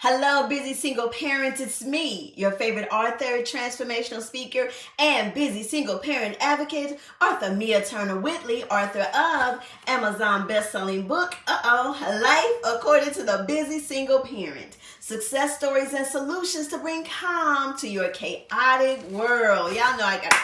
Hello, busy single parents. It's me, your favorite author, transformational speaker, and busy single parent advocate, author Mia Turner Whitley, author of Amazon best-selling book, Life According to the Busy Single Parent. Success stories and solutions to bring calm to your chaotic world. Y'all know I gotta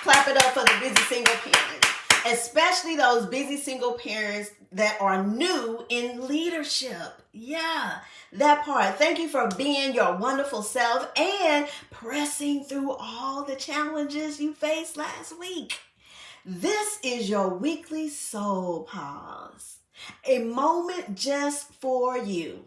clap it up for the busy single parents, especially those busy single parents that are new in leadership. Yeah, that part. Thank you for being your wonderful self and pressing through all the challenges you faced last week. This is your weekly soul pause, a moment just for you.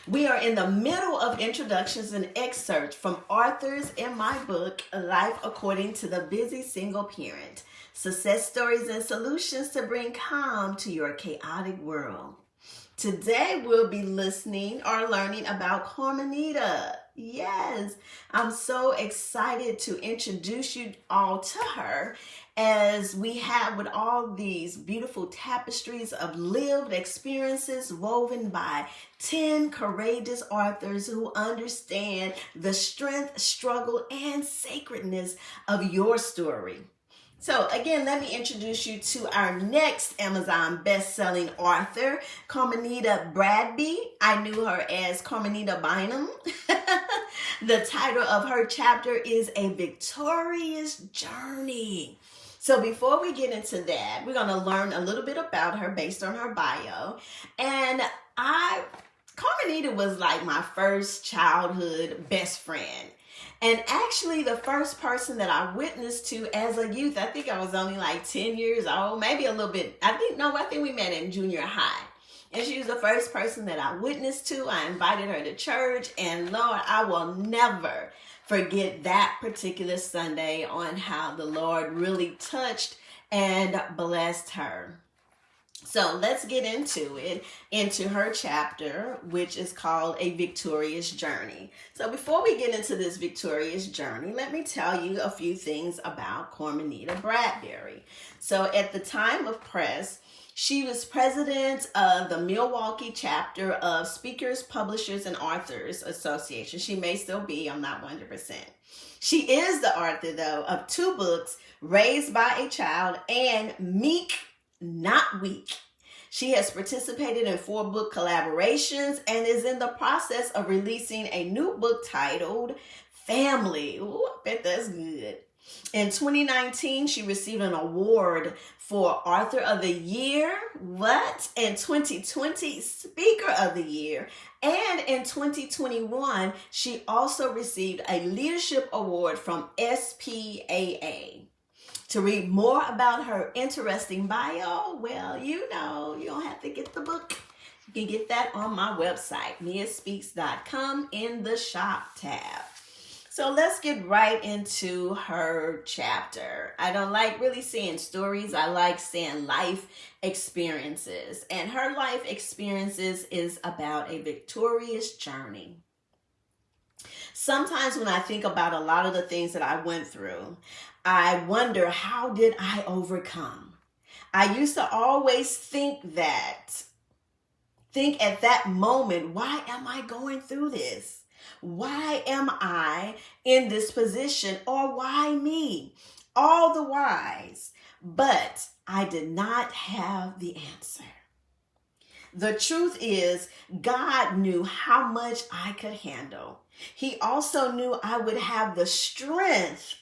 We are in the middle of introductions and excerpts from authors in my book, Life According to the Busy Single Parent. Success stories and solutions to bring calm to your chaotic world. Today we'll be listening or learning about Carmenita. Yes, I'm so excited to introduce you all to her, as we have with all these beautiful tapestries of lived experiences woven by 10 courageous authors who understand the strength, struggle, and sacredness of your story. So again, let me introduce you to our next Amazon best-selling author, Carmenita Bradby. I knew her as Carmenita Bynum. The title of her chapter is A Victorious Journey. So before we get into that, we're going to learn a little bit about her based on her bio. And Carmenita was like my first childhood best friend. And actually the first person that I witnessed to as a youth, I think I was only like 10 years old, maybe a little bit. I think we met in junior high. And she was the first person that I witnessed to. I invited her to church, and Lord, I will never forget that particular Sunday on how the Lord really touched and blessed her. So let's get into her chapter, which is called A Victorious Journey. So before we get into this victorious journey, let me tell you a few things about Carmenita Bradbury. So at the time of press, she was president of the Milwaukee chapter of Speakers, Publishers, and Authors Association. She may still be, I'm not 100%. She is the author, though, of 2 books, Raised by a Child and Meek, Not Weak. She has participated in 4 book collaborations and is in the process of releasing a new book titled Family. Ooh, I bet that's good. In 2019, she received an award for Author of the Year. In 2020, Speaker of the Year. And in 2021, she also received a Leadership Award from SPAA. To read more about her interesting bio, well, you don't have to get the book. You can get that on my website, miaspeaks.com, in the shop tab. So let's get right into her chapter. I don't like really saying stories. I like saying life experiences. And her life experiences is about a victorious journey. Sometimes when I think about a lot of the things that I went through, I wonder, how did I overcome? I used to always think at that moment, why am I going through this? Why am I in this position? Or why me? All the whys. But I did not have the answer. The truth is, God knew how much I could handle. He also knew I would have the strength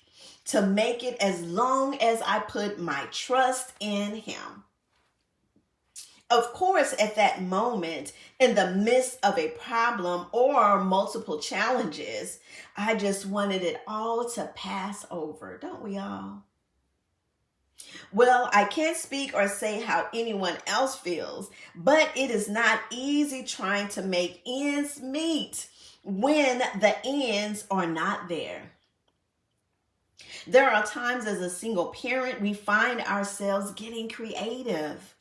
to make it as long as I put my trust in Him. Of course, at that moment, in the midst of a problem or multiple challenges, I just wanted it all to pass over. Don't we all? Well, I can't speak or say how anyone else feels, but it is not easy trying to make ends meet when the ends are not there. There are times as a single parent, we find ourselves getting creative.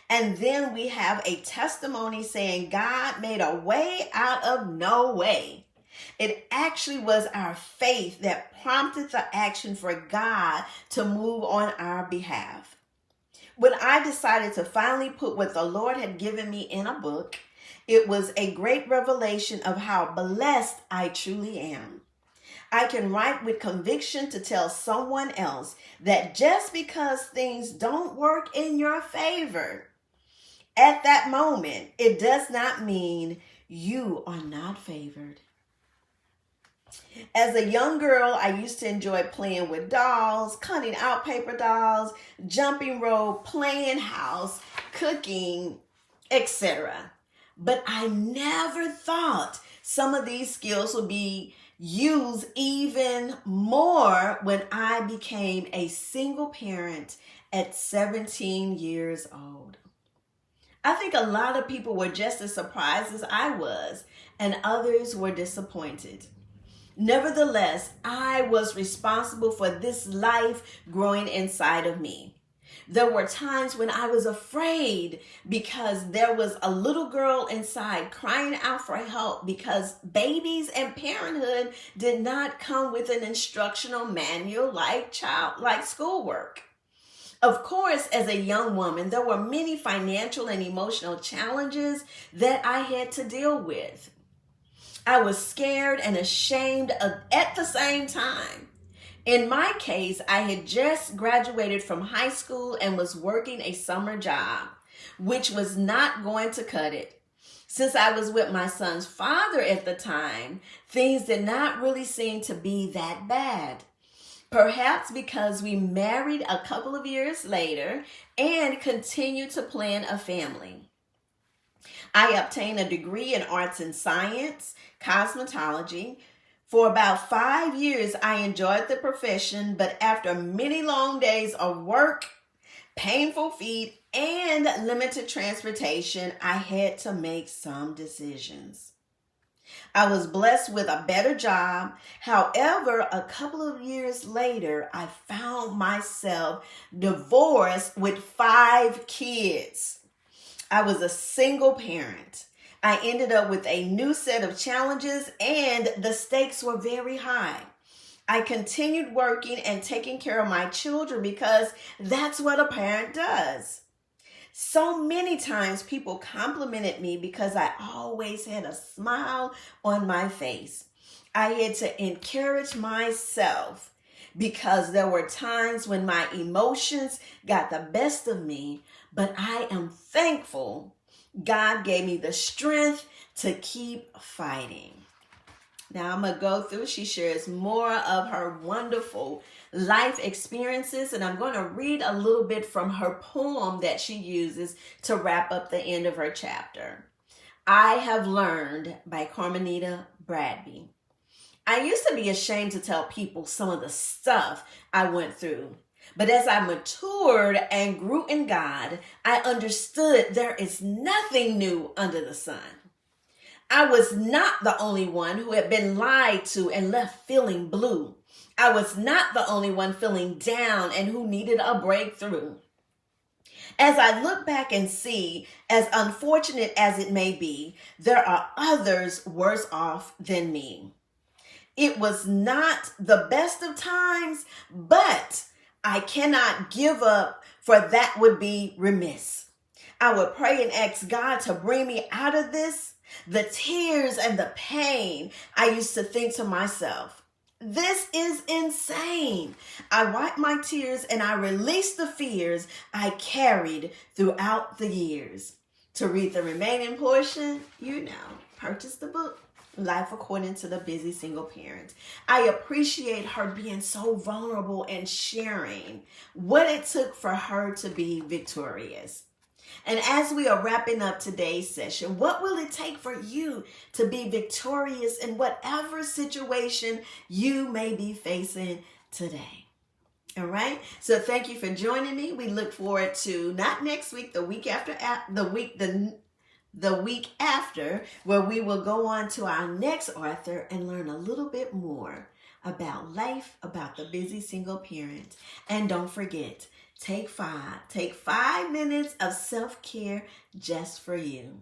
And then we have a testimony saying God made a way out of no way. It actually was our faith that prompted the action for God to move on our behalf. When I decided to finally put what the Lord had given me in a book, It was a great revelation of how blessed I truly am. I can write with conviction to tell someone else that just because things don't work in your favor at that moment, it does not mean you are not favored. As a young girl, I used to enjoy playing with dolls, cutting out paper dolls, jumping rope, playing house, cooking, etc. But I never thought some of these skills would be used even more when I became a single parent at 17 years old. I think a lot of people were just as surprised as I was, and others were disappointed. Nevertheless, I was responsible for this life growing inside of me. There were times when I was afraid because there was a little girl inside crying out for help because babies and parenthood did not come with an instructional manual like schoolwork. Of course, as a young woman, there were many financial and emotional challenges that I had to deal with. I was scared and ashamed at the same time. In my case, I had just graduated from high school and was working a summer job, which was not going to cut it. Since I was with my son's father at the time, things did not really seem to be that bad. Perhaps because we married a couple of years later and continued to plan a family. I obtained a degree in arts and science, cosmetology. For about 5 years, I enjoyed the profession, but after many long days of work, painful feet, and limited transportation, I had to make some decisions. I was blessed with a better job. However, a couple of years later, I found myself divorced with 5 kids. I was a single parent. I ended up with a new set of challenges and the stakes were very high. I continued working and taking care of my children because that's what a parent does. So many times people complimented me because I always had a smile on my face. I had to encourage myself because there were times when my emotions got the best of me, but I am thankful God gave me the strength to keep fighting. Now I'm going to go through. She shares more of her wonderful life experiences, and I'm going to read a little bit from her poem that she uses to wrap up the end of her chapter. I Have Learned by Carmenita Bradby. I used to be ashamed to tell people some of the stuff I went through. But as I matured and grew in God, I understood there is nothing new under the sun. I was not the only one who had been lied to and left feeling blue. I was not the only one feeling down and who needed a breakthrough. As I look back and see, as unfortunate as it may be, there are others worse off than me. It was not the best of times, but I cannot give up, for that would be remiss. I would pray and ask God to bring me out of this, the tears and the pain. I used to think to myself, this is insane. I wipe my tears and I release the fears I carried throughout the years. To read the remaining portion, purchase the book. Life According to the Busy Single Parent. I appreciate her being so vulnerable and sharing what it took for her to be victorious. And as we are wrapping up today's session, what will it take for you to be victorious in whatever situation you may be facing today? All right. So thank you for joining me. We look forward to not next week, the week after, the week after, where we will go on to our next author and learn a little bit more about life, about the busy single parent. And don't forget, take 5 minutes of self-care just for you.